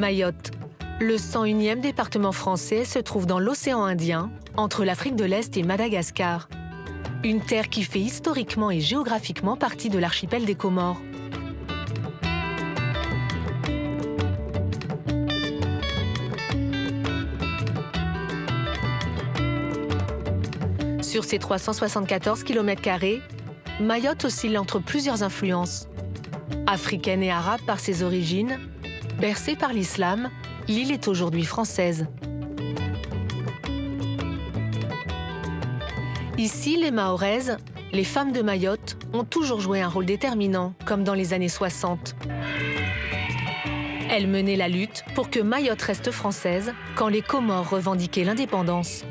Mayotte, le 101e département français, se trouve dans l'océan Indien, entre l'Afrique de l'Est et Madagascar. Une terre qui fait historiquement et géographiquement partie de l'archipel des Comores. Sur ses 374 km², Mayotte oscille entre plusieurs influences. Africaine et arabe par ses origines, bercée par l'islam, l'île est aujourd'hui française. Ici, les Mahoraises, les femmes de Mayotte, ont toujours joué un rôle déterminant, comme dans les années 60. Elles menaient la lutte pour que Mayotte reste française quand les Comores revendiquaient l'indépendance.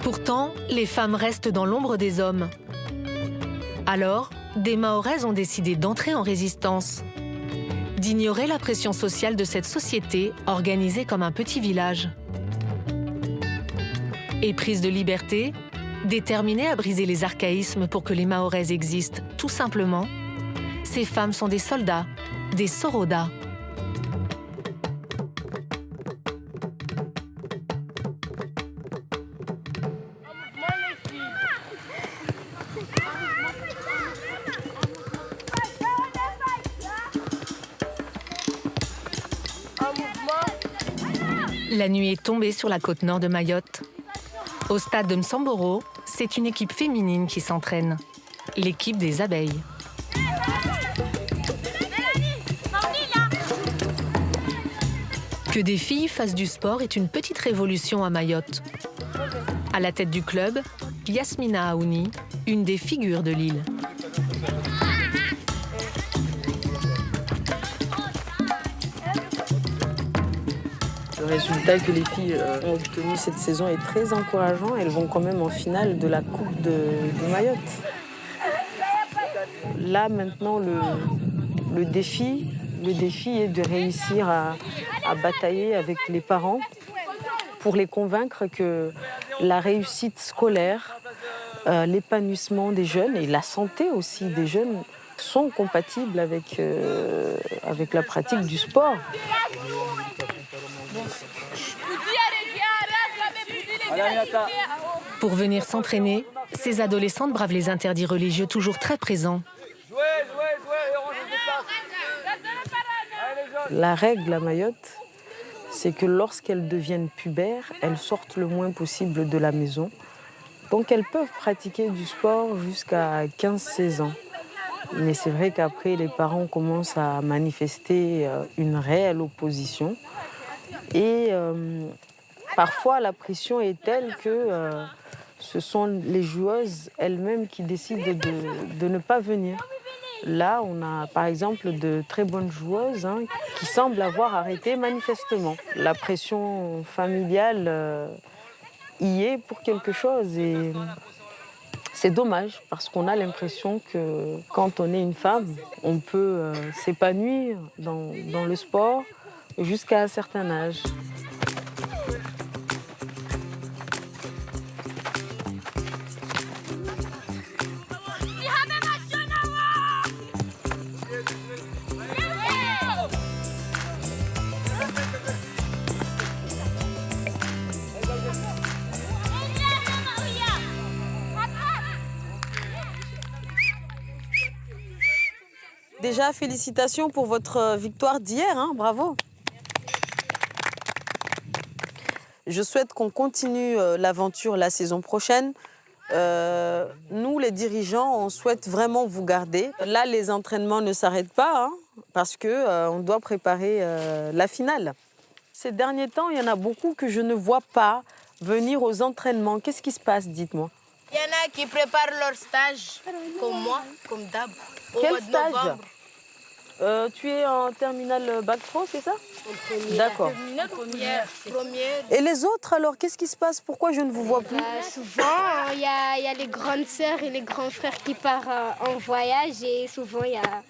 Pourtant, les femmes restent dans l'ombre des hommes. Alors, des Mahoraises ont décidé d'entrer en résistance, d'ignorer la pression sociale de cette société organisée comme un petit village. Éprises de liberté, déterminées à briser les archaïsmes pour que les Mahoraises existent, tout simplement, ces femmes sont des soldats, des sorodas. La nuit est tombée sur la côte nord de Mayotte. Au stade de Msamboro, c'est une équipe féminine qui s'entraîne, l'équipe des abeilles. Que des filles fassent du sport est une petite révolution à Mayotte. À la tête du club, Yasmina Aouni, une des figures de l'île. Le résultat que les filles ont obtenu cette saison est très encourageant. Elles vont quand même en finale de la Coupe de Mayotte. Là, maintenant, le défi est de réussir à batailler avec les parents pour les convaincre que la réussite scolaire, l'épanouissement des jeunes et la santé aussi des jeunes sont compatibles avec la pratique du sport. Pour venir s'entraîner, ces adolescentes bravent les interdits religieux toujours très présents. La règle à Mayotte, c'est que lorsqu'elles deviennent pubères, elles sortent le moins possible de la maison. Donc elles peuvent pratiquer du sport jusqu'à 15-16 ans. Mais c'est vrai qu'après, les parents commencent à manifester une réelle opposition. Et parfois, la pression est telle que ce sont les joueuses elles-mêmes qui décident de ne pas venir. Là, on a par exemple de très bonnes joueuses qui semblent avoir arrêté manifestement. La pression familiale y est pour quelque chose et c'est dommage parce qu'on a l'impression que quand on est une femme, on peut s'épanouir dans le sport jusqu'à un certain âge. Déjà, félicitations pour votre victoire d'hier, bravo. Je souhaite qu'on continue l'aventure la saison prochaine. Nous, les dirigeants, on souhaite vraiment vous garder. Là, les entraînements ne s'arrêtent pas parce qu'on doit préparer la finale. Ces derniers temps, il y en a beaucoup que je ne vois pas venir aux entraînements. Qu'est-ce qui se passe, dites-moi? Il y en a qui préparent leur stage, comme moi, comme d'hab. Quel stage? Tu es en terminale bac pro, c'est ça? D'accord. Première. Et les autres, alors, qu'est-ce qui se passe? Pourquoi je ne vous vois plus? Souvent, il y a les grandes sœurs et les grands frères qui partent en voyage et souvent, il y a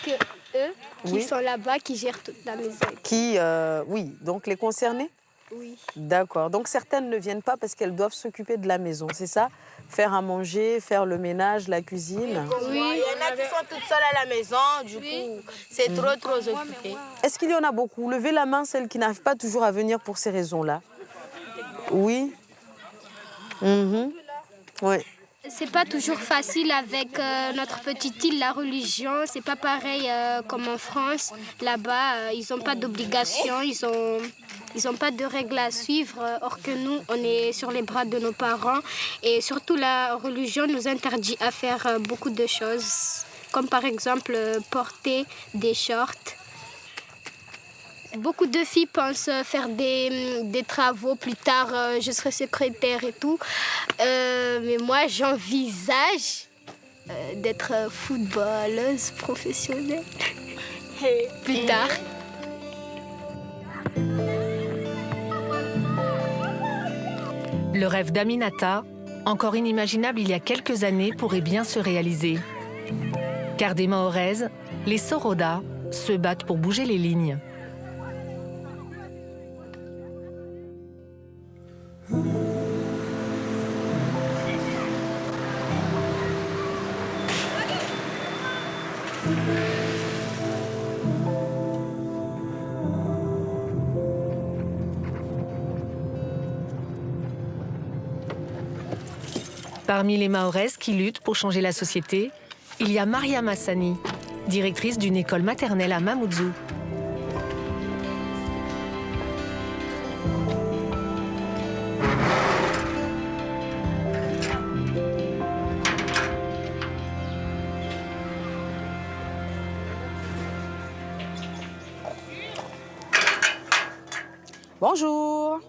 que eux qui sont là-bas, qui gèrent toute la maison. Oui, donc les concernés? Oui. D'accord. Donc certaines ne viennent pas parce qu'elles doivent s'occuper de la maison, c'est ça? Faire à manger, faire le ménage, la cuisine. Comme moi, il y en a qui sont toutes seules à la maison, du coup, c'est trop occupé. Est-ce qu'il y en a beaucoup? Levez la main, celles qui n'arrivent pas toujours à venir pour ces raisons-là. Oui. Oui. C'est pas toujours facile avec notre petite île, la religion. C'est pas pareil comme en France. Là-bas, ils n'ont pas d'obligation, ils ont pas de règles à suivre. Or que nous, on est sur les bras de nos parents. Et surtout, la religion nous interdit à faire beaucoup de choses. Comme par exemple porter des shorts. Beaucoup de filles pensent faire des travaux plus tard, je serai secrétaire et tout. Mais moi, j'envisage d'être footballeuse professionnelle plus tard. Le rêve d'Aminata, encore inimaginable il y a quelques années, pourrait bien se réaliser. Car des Mahoraises, les Soroda, se battent pour bouger les lignes. Parmi les Mahoraises qui luttent pour changer la société, il y a Mariam Hassani, directrice d'une école maternelle à Mamoudzou. Bonjour.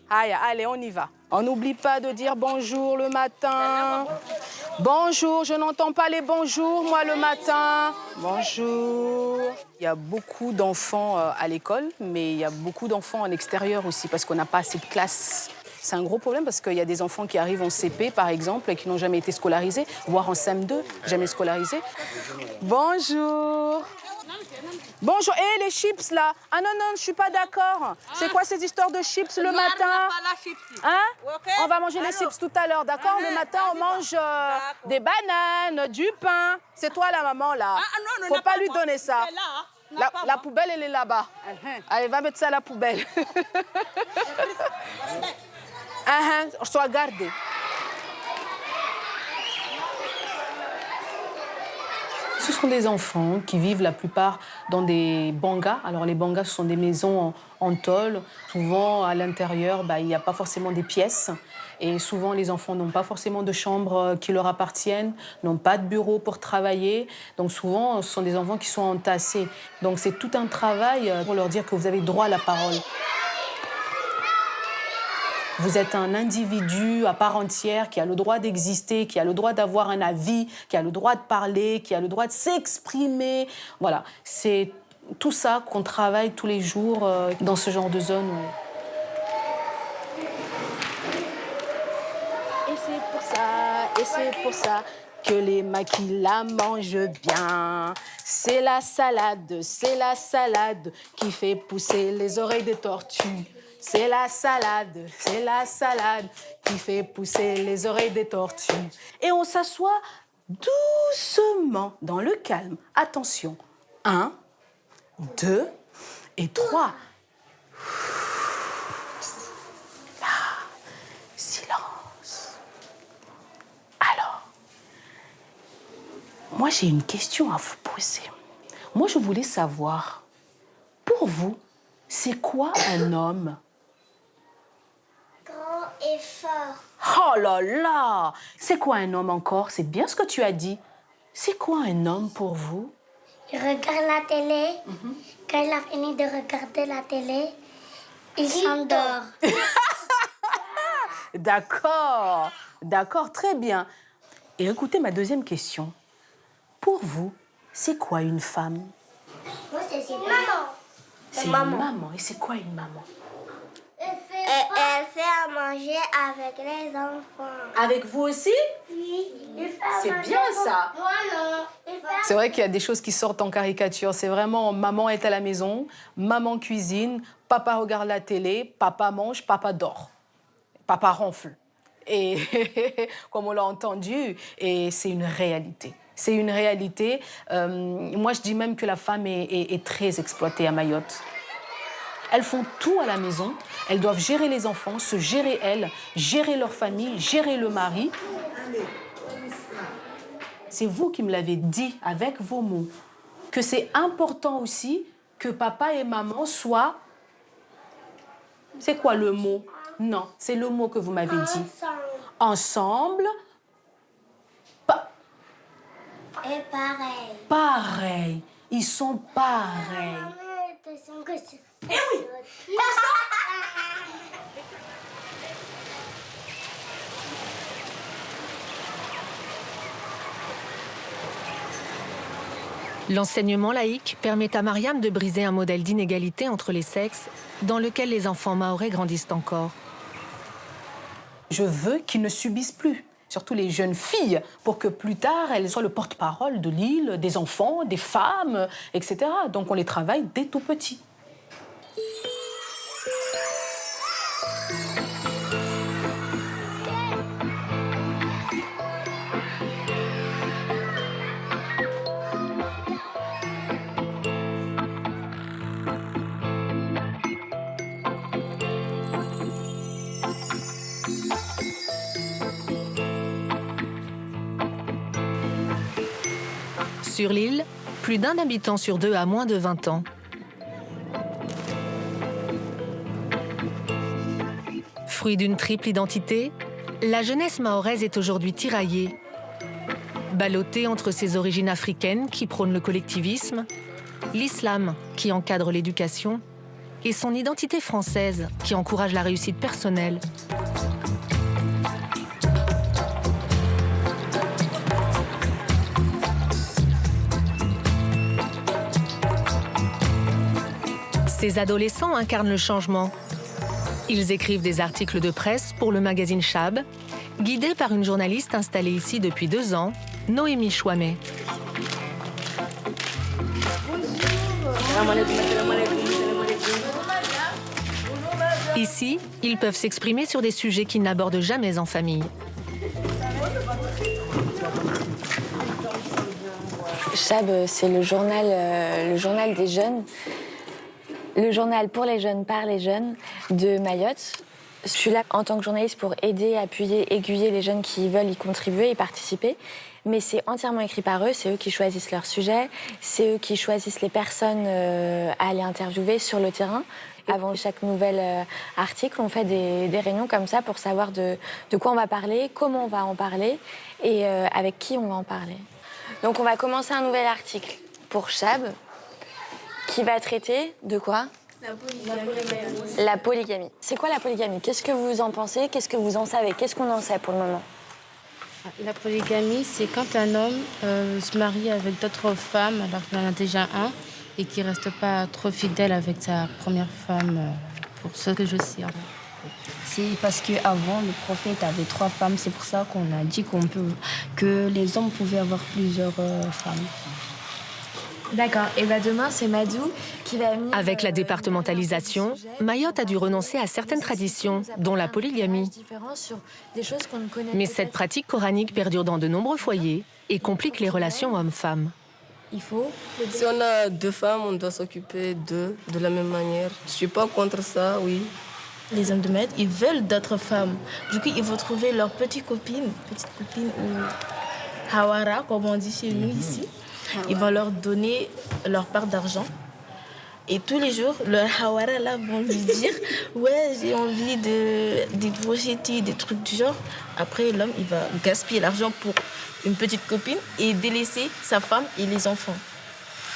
Allez, on y va. On n'oublie pas de dire bonjour le matin. Bonjour, je n'entends pas les bonjours, moi, le matin. Bonjour. Il y a beaucoup d'enfants à l'école, mais il y a beaucoup d'enfants en extérieur aussi, parce qu'on n'a pas assez de classes. C'est un gros problème parce qu'il y a des enfants qui arrivent en CP, par exemple, et qui n'ont jamais été scolarisés, voire en CM2, jamais scolarisés. Bonjour. Bonjour, et les chips là? Ah non, je ne suis pas d'accord. C'est quoi ces histoires de chips le matin? Hein? On va manger les chips tout à l'heure, d'accord? Le matin, on mange des bananes, du pain. C'est toi la maman là. Faut pas lui donner ça. La poubelle, elle est là-bas. Allez, va mettre ça à la poubelle. Sois gardé. Ce sont des enfants qui vivent la plupart dans des bangas. Alors les bangas, ce sont des maisons en tôle. Souvent, à l'intérieur, il n'y a pas forcément des pièces. Et souvent, les enfants n'ont pas forcément de chambre qui leur appartiennent, n'ont pas de bureau pour travailler. Donc souvent, ce sont des enfants qui sont entassés. Donc c'est tout un travail pour leur dire que vous avez droit à la parole. Vous êtes un individu à part entière qui a le droit d'exister, qui a le droit d'avoir un avis, qui a le droit de parler, qui a le droit de s'exprimer. Voilà, c'est tout ça qu'on travaille tous les jours dans ce genre de zone. Ouais. Et c'est pour ça que les maquis la mangent bien. C'est la salade qui fait pousser les oreilles des tortues. C'est la salade qui fait pousser les oreilles des tortues. Et on s'assoit doucement, dans le calme. Attention, 1, 2 et 3. Là, silence. Alors, moi j'ai une question à vous poser. Moi je voulais savoir, pour vous, c'est quoi un homme ? Et fort. Oh là là! C'est quoi un homme encore? C'est bien ce que tu as dit. C'est quoi un homme pour vous? Il regarde la télé. Quand il a fini de regarder la télé, il s'endort. D'accord, très bien. Et écoutez ma deuxième question. Pour vous, c'est quoi une femme? Moi, c'est maman. C'est une maman. Et c'est quoi une maman? Elle fait fait à manger avec les enfants. Avec vous aussi? Oui. C'est bien ça. Voilà. C'est vrai qu'il y a des choses qui sortent en caricature. C'est vraiment maman est à la maison, maman cuisine, papa regarde la télé, papa mange, papa dort. Papa ronfle. Et comme on l'a entendu, et c'est une réalité. C'est une réalité. Moi, je dis même que la femme est très exploitée à Mayotte. Elles font tout à la maison. Elles doivent gérer les enfants, se gérer elles, gérer leur famille, gérer le mari. C'est vous qui me l'avez dit avec vos mots, que c'est important aussi que papa et maman soient... C'est quoi le mot? Non, c'est le mot que vous m'avez dit. Ensemble. Et pareil. Pareil. Ils sont pareils. Eh oui. L'enseignement laïque permet à Mariam de briser un modèle d'inégalité entre les sexes dans lequel les enfants mahorais grandissent encore. Je veux qu'ils ne subissent plus, surtout les jeunes filles, pour que plus tard, elles soient le porte-parole de l'île, des enfants, des femmes, etc. Donc on les travaille dès tout petit. Sur l'île, plus d'un habitant sur deux a moins de 20 ans. Fruit d'une triple identité, la jeunesse mahoraise est aujourd'hui tiraillée. Ballottée entre ses origines africaines qui prônent le collectivisme, l'islam qui encadre l'éducation et son identité française qui encourage la réussite personnelle. Ces adolescents incarnent le changement. Ils écrivent des articles de presse pour le magazine Chab, guidés par une journaliste installée ici depuis 2 ans, Noémie Chouamet. Ici, ils peuvent s'exprimer sur des sujets qu'ils n'abordent jamais en famille. Chab, c'est le journal des jeunes. Le journal pour les jeunes, par les jeunes de Mayotte. Je suis là en tant que journaliste pour aider, appuyer, aiguiller les jeunes qui veulent y contribuer, y participer. Mais c'est entièrement écrit par eux, c'est eux qui choisissent leur sujet, c'est eux qui choisissent les personnes à aller interviewer sur le terrain. Avant chaque nouvel article, on fait des réunions comme ça pour savoir de quoi on va parler, comment on va en parler et avec qui on va en parler. Donc on va commencer un nouvel article pour Chab, qui va traiter de quoi? La polygamie. C'est quoi la polygamie? Qu'est-ce que vous en pensez? Qu'est-ce que vous en savez? Qu'est-ce qu'on en sait pour le moment? La polygamie, c'est quand un homme se marie avec d'autres femmes alors qu'il en a déjà un et qui ne reste pas trop fidèle avec sa première femme, pour ce que je sais. C'est parce qu'avant, le prophète avait 3 femmes. C'est pour ça qu'on a dit que les hommes pouvaient avoir plusieurs femmes. D'accord. Et bien demain, c'est Madou qui va venir... Avec la départementalisation, Mayotte a dû renoncer à certaines traditions, dont la polygamie. Mais cette pratique coranique perdure dans de nombreux foyers et complique les relations hommes-femmes. Il faut... Si on a 2 femmes, on doit s'occuper d'eux de la même manière. Je ne suis pas contre ça, oui. Les hommes de Mayotte, ils veulent d'autres femmes. Du coup, ils vont trouver leur petite copine ou hawara, comme on dit chez nous ici. Ils vont leur donner leur part d'argent. Et tous les jours, leur hawara là vont lui dire « Ouais, j'ai envie des brochettes, des trucs du genre. » Après, l'homme, il va gaspiller l'argent pour une petite copine et délaisser sa femme et les enfants.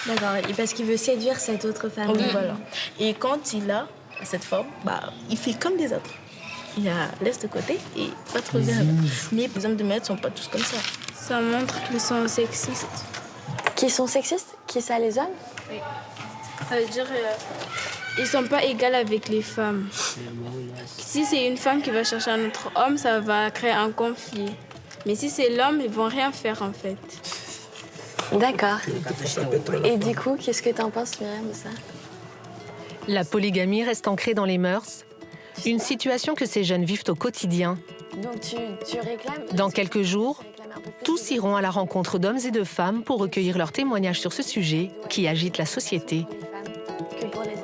D'accord, et parce qu'il veut séduire cette autre femme. Oui, voilà. Et quand il a cette femme, il fait comme les autres. Il laisse de côté et pas trop grave. Mais les hommes de Mayotte ne sont pas tous comme ça. Ça montre qu'ils sont sexistes. Qui sont sexistes? Qui ça, les hommes? Oui. Ça veut dire Ils ne sont pas égaux avec les femmes. Si c'est une femme qui va chercher un autre homme, ça va créer un conflit. Mais si c'est l'homme, ils ne vont rien faire en fait. D'accord. Et du coup, qu'est-ce que tu en penses, Myriam, de ça? La polygamie reste ancrée dans les mœurs, une situation que ces jeunes vivent au quotidien. Donc tu réclames... Dans quelques jours, tous iront à la rencontre d'hommes et de femmes pour recueillir leurs témoignages sur ce sujet qui agite la société. Que pour les hommes.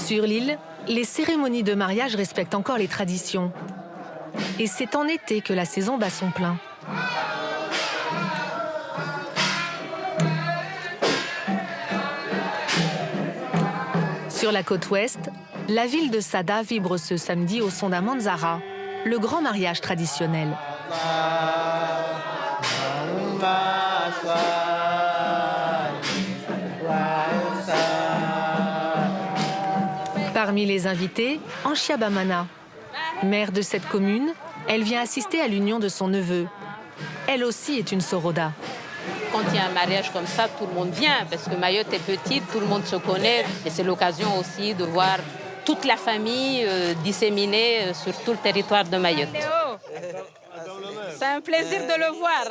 Sur l'île, les cérémonies de mariage respectent encore les traditions. Et c'est en été que la saison bat son plein. Sur la côte ouest, la ville de Sada vibre ce samedi au son d'un Manzara, le grand mariage traditionnel. Parmi les invités, Anchia Bamana. Mère de cette commune, elle vient assister à l'union de son neveu. Elle aussi est une Soroda. Quand il y a un mariage comme ça, tout le monde vient, parce que Mayotte est petite, tout le monde se connaît. Et c'est l'occasion aussi de voir toute la famille disséminée sur tout le territoire de Mayotte. C'est un plaisir de le voir.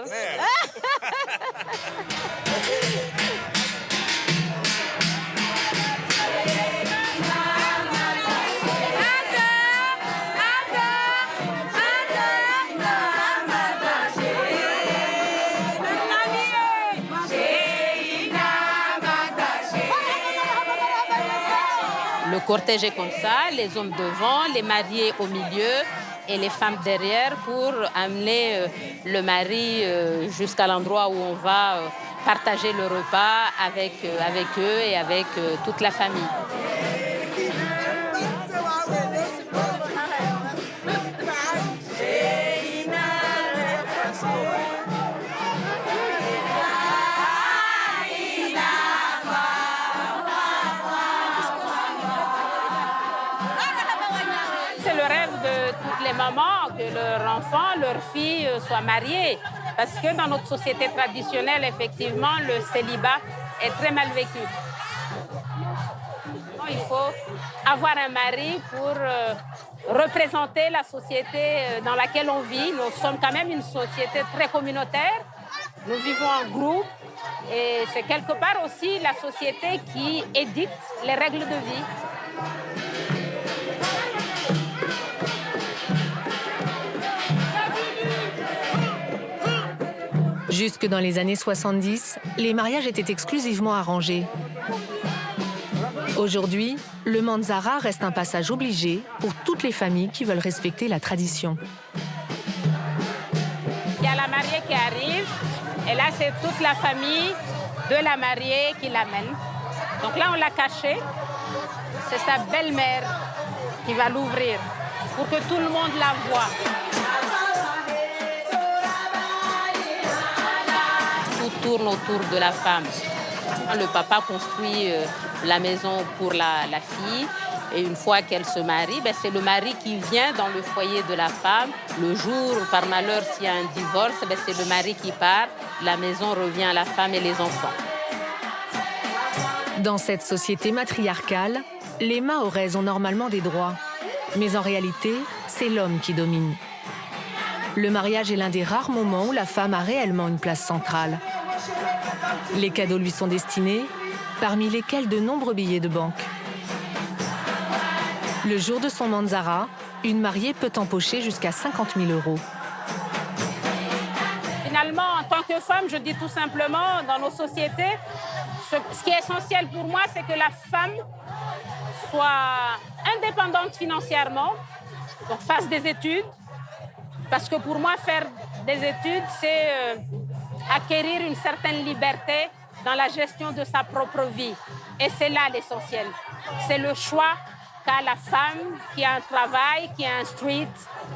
Le cortège est comme ça, les hommes devant, les mariés au milieu et les femmes derrière pour amener le mari jusqu'à l'endroit où on va partager le repas avec eux et avec toute la famille. Les mamans, que leur enfant, leur fille soient mariés. Parce que dans notre société traditionnelle, effectivement, le célibat est très mal vécu. Il faut avoir un mari pour représenter la société dans laquelle on vit. Nous sommes quand même une société très communautaire. Nous vivons en groupe. Et c'est quelque part aussi la société qui édicte les règles de vie. Jusque dans les années 70, les mariages étaient exclusivement arrangés. Aujourd'hui, le Manzara reste un passage obligé pour toutes les familles qui veulent respecter la tradition. Il y a la mariée qui arrive, et là c'est toute la famille de la mariée qui l'amène. Donc là on l'a cachée, c'est sa belle-mère qui va l'ouvrir pour que tout le monde la voie. Tourne autour de la femme. Le papa construit la maison pour la fille et une fois qu'elle se marie, c'est le mari qui vient dans le foyer de la femme. Le jour, par malheur, s'il y a un divorce, c'est le mari qui part. La maison revient à la femme et les enfants. Dans cette société matriarcale, les Mahoraises ont normalement des droits. Mais en réalité, c'est l'homme qui domine. Le mariage est l'un des rares moments où la femme a réellement une place centrale. Les cadeaux lui sont destinés, parmi lesquels de nombreux billets de banque. Le jour de son Manzara, une mariée peut empocher jusqu'à 50 000 €. Finalement, en tant que femme, je dis tout simplement, dans nos sociétés, ce qui est essentiel pour moi, c'est que la femme soit indépendante financièrement, donc fasse des études. Parce que pour moi, faire des études, c'est acquérir une certaine liberté dans la gestion de sa propre vie. Et c'est là l'essentiel. C'est le choix qu'a la femme qui a un travail, qui est instruite.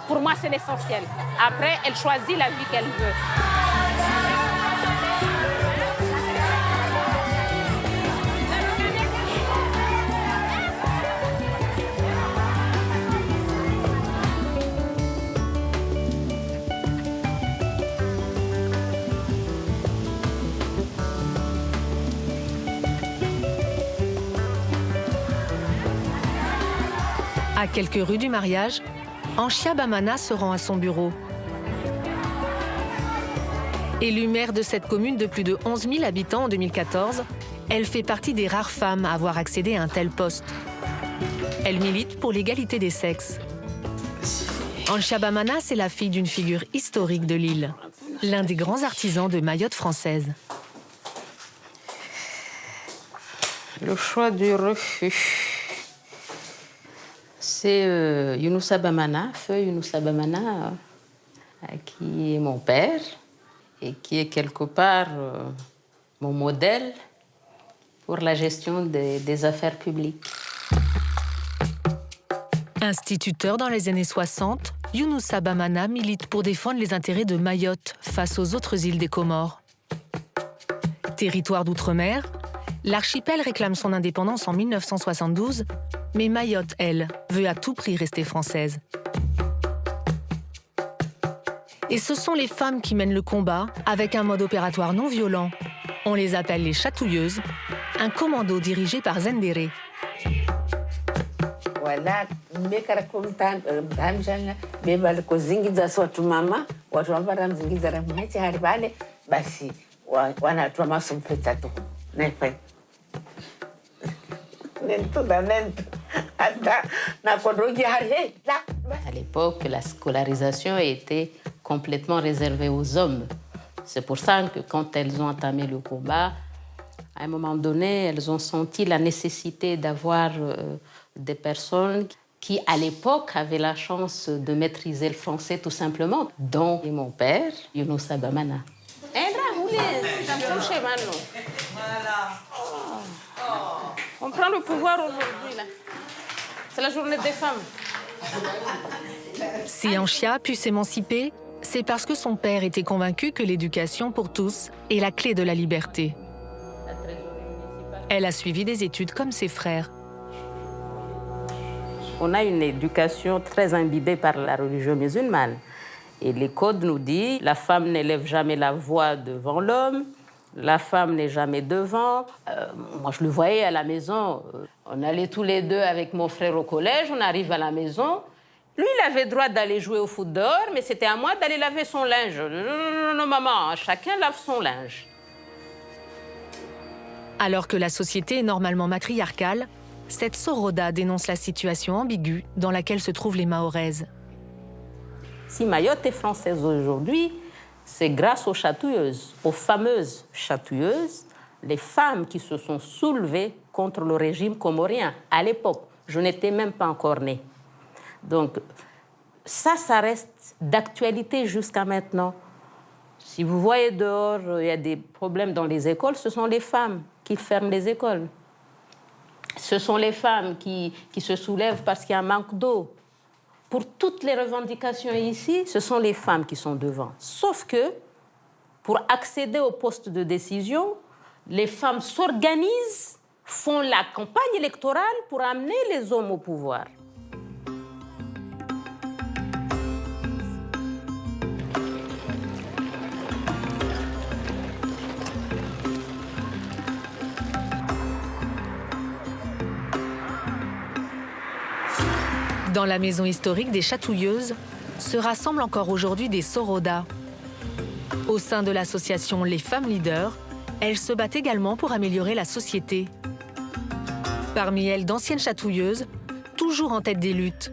Pour moi, c'est l'essentiel. Après, elle choisit la vie qu'elle veut. À quelques rues du mariage, Anchia Bamana se rend à son bureau. Élue maire de cette commune de plus de 11 000 habitants en 2014, elle fait partie des rares femmes à avoir accédé à un tel poste. Elle milite pour l'égalité des sexes. Anchia Bamana, c'est la fille d'une figure historique de l'île, l'un des grands artisans de Mayotte française. Le choix du refuge. C'est Younoussa Bamana, feu Younoussa Bamana, qui est mon père et qui est quelque part mon modèle pour la gestion des affaires publiques. Instituteur dans les années 60, Younoussa Bamana milite pour défendre les intérêts de Mayotte face aux autres îles des Comores. Territoire d'outre-mer, l'archipel réclame son indépendance en 1972, mais Mayotte, elle, veut à tout prix rester française. Et ce sont les femmes qui mènent le combat avec un mode opératoire non violent. On les appelle les chatouilleuses, un commando dirigé par Zendéré. Voilà, À l'époque, la scolarisation était complètement réservée aux hommes. C'est pour ça que quand elles ont entamé le combat, à un moment donné, elles ont senti la nécessité d'avoir des personnes qui, à l'époque, avaient la chance de maîtriser le français tout simplement, dont mon père, Younoussa Bamana. On prend le pouvoir aujourd'hui, là. C'est la journée des femmes. Si Anchia a pu s'émanciper, c'est parce que son père était convaincu que l'éducation pour tous est la clé de la liberté. Elle a suivi des études comme ses frères. On a une éducation très imbibée par la religion musulmane. Et les codes nous disent la femme n'élève jamais la voix devant l'homme, la femme n'est jamais devant. Moi, je le voyais à la maison. On allait tous les deux avec mon frère au collège, on arrive à la maison. Lui, il avait le droit d'aller jouer au foot dehors, mais c'était à moi d'aller laver son linge. Non, non, maman, chacun lave son linge. Alors que la société est normalement matriarcale, cette Soroda dénonce la situation ambiguë dans laquelle se trouvent les Mahoraises. Si Mayotte est française aujourd'hui, c'est grâce aux chatouilleuses, aux fameuses chatouilleuses, les femmes qui se sont soulevées contre le régime comorien. À l'époque, je n'étais même pas encore née. Donc, ça reste d'actualité jusqu'à maintenant. Si vous voyez dehors, il y a des problèmes dans les écoles, ce sont les femmes qui ferment les écoles. Ce sont les femmes qui se soulèvent parce qu'il y a un manque d'eau. Pour toutes les revendications ici, ce sont les femmes qui sont devant. Sauf que, pour accéder au poste de décision, les femmes s'organisent, font la campagne électorale pour amener les hommes au pouvoir. Dans la maison historique des Chatouilleuses, se rassemblent encore aujourd'hui des Soroda. Au sein de l'association Les Femmes Leaders, elles se battent également pour améliorer la société. Parmi elles, d'anciennes chatouilleuses, toujours en tête des luttes.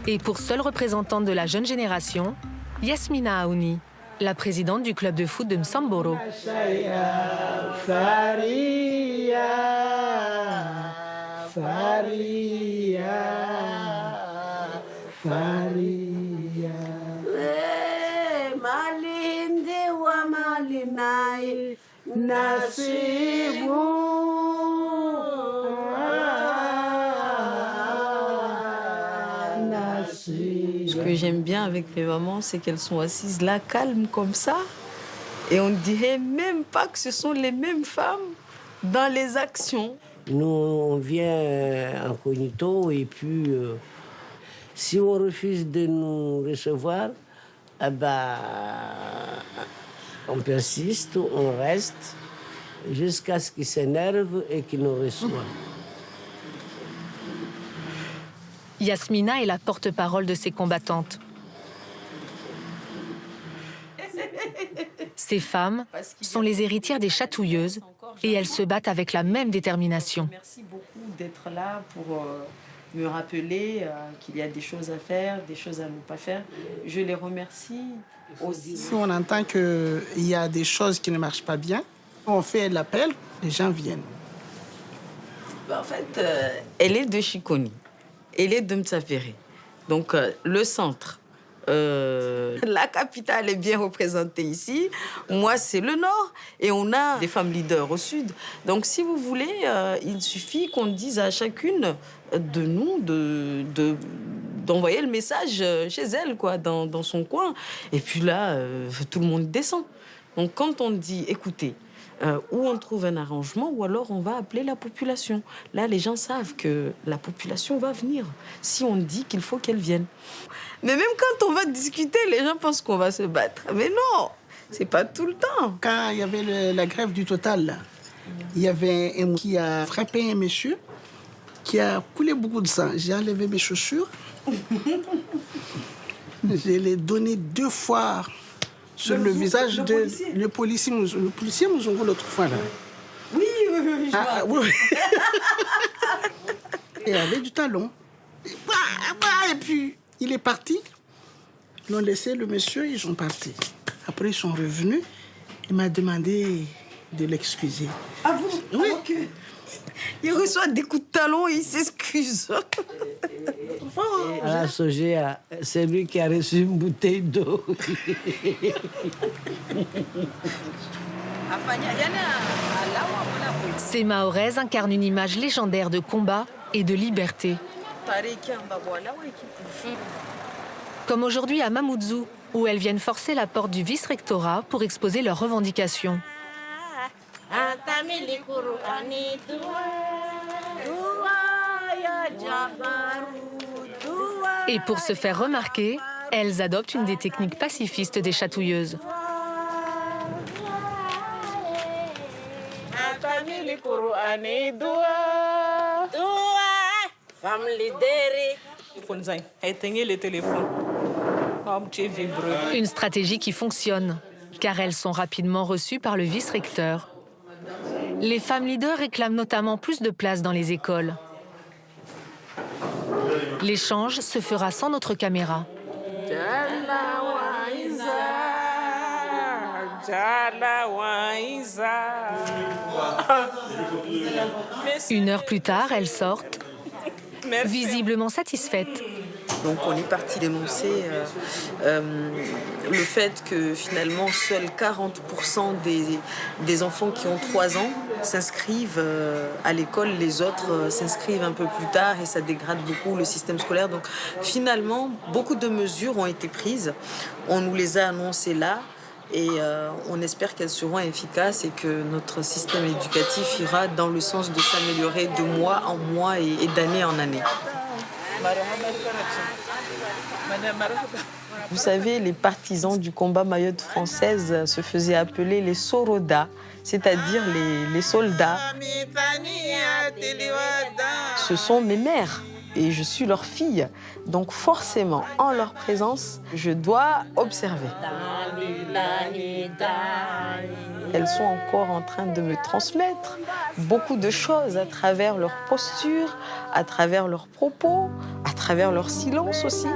Et pour seule représentante de la jeune génération, Yasmina Aouni, la présidente du club de foot de Msamboro. Malinde wa malinai na Ce que j'aime bien avec mes mamans, c'est qu'elles sont assises là, calmes comme ça. Et on ne dirait même pas que ce sont les mêmes femmes dans les actions. Nous, on vient incognito et puis si on refuse de nous recevoir, on persiste, on reste jusqu'à ce qu'ils s'énervent et qu'ils nous reçoivent. Yasmina est la porte-parole de ces combattantes. Ces femmes sont les héritières des chatouilleuses et elles se battent avec la même détermination. Merci beaucoup d'être là pour me rappeler qu'il y a des choses à faire, des choses à ne pas faire. Je les remercie aussi. Si on entend qu'il y a des choses qui ne marchent pas bien, on fait l'appel, les gens viennent. En fait, elle est de Chikoni. Elle est de Mtsavéré. Donc, le centre, la capitale est bien représentée ici. Moi, c'est le nord. Et on a des femmes leaders au sud. Donc, si vous voulez, il suffit qu'on dise à chacune de nous d'envoyer le message chez elle, quoi, dans son coin. Et puis là, tout le monde descend. Donc, quand on dit, écoutez, ou on trouve un arrangement, ou alors on va appeler la population. Là, les gens savent que la population va venir, si on dit qu'il faut qu'elle vienne. Mais même quand on va discuter, les gens pensent qu'on va se battre. Mais non, c'est pas tout le temps. Quand il y avait la grève du Total, là, il y avait un qui a frappé un monsieur, qui a coulé beaucoup de sang. J'ai enlevé mes chaussures. Je les donné 2 fois sur le visage de le policier Mouzongo l'autre fois là. Oui, je oui. Et il avait du talon. Et puis il est parti. Ils ont laissé le monsieur, ils sont partis. Après ils sont revenus. Il m'a demandé de l'excuser. Ah bon? Oui. Okay. Il reçoit des coups de talon et il s'excuse. À la Sogea, c'est lui qui a reçu une bouteille d'eau. Ces Mahoraises incarnent une image légendaire de combat et de liberté. Comme aujourd'hui à Mamoudzou, où elles viennent forcer la porte du vice-rectorat pour exposer leurs revendications. Et pour se faire remarquer, elles adoptent une des techniques pacifistes des chatouilleuses. Une stratégie qui fonctionne, car elles sont rapidement reçues par le vice-recteur. Les femmes leaders réclament notamment plus de place dans les écoles. L'échange se fera sans notre caméra. Une heure plus tard, elles sortent, visiblement satisfaites. Donc on est parti dénoncer le fait que finalement seuls 40% des enfants qui ont 3 ans s'inscrivent à l'école, les autres s'inscrivent un peu plus tard et ça dégrade beaucoup le système scolaire. Donc finalement, beaucoup de mesures ont été prises. On nous les a annoncées là et on espère qu'elles seront efficaces et que notre système éducatif ira dans le sens de s'améliorer de mois en mois et d'année en année. Vous savez, les partisans du combat Mayotte française se faisaient appeler les Soroda, c'est-à-dire les soldats. Ce sont mes mères et je suis leur fille. Donc forcément, en leur présence, je dois observer. Elles sont encore en train de me transmettre beaucoup de choses à travers leur posture, à travers leurs propos, à travers leur silence aussi.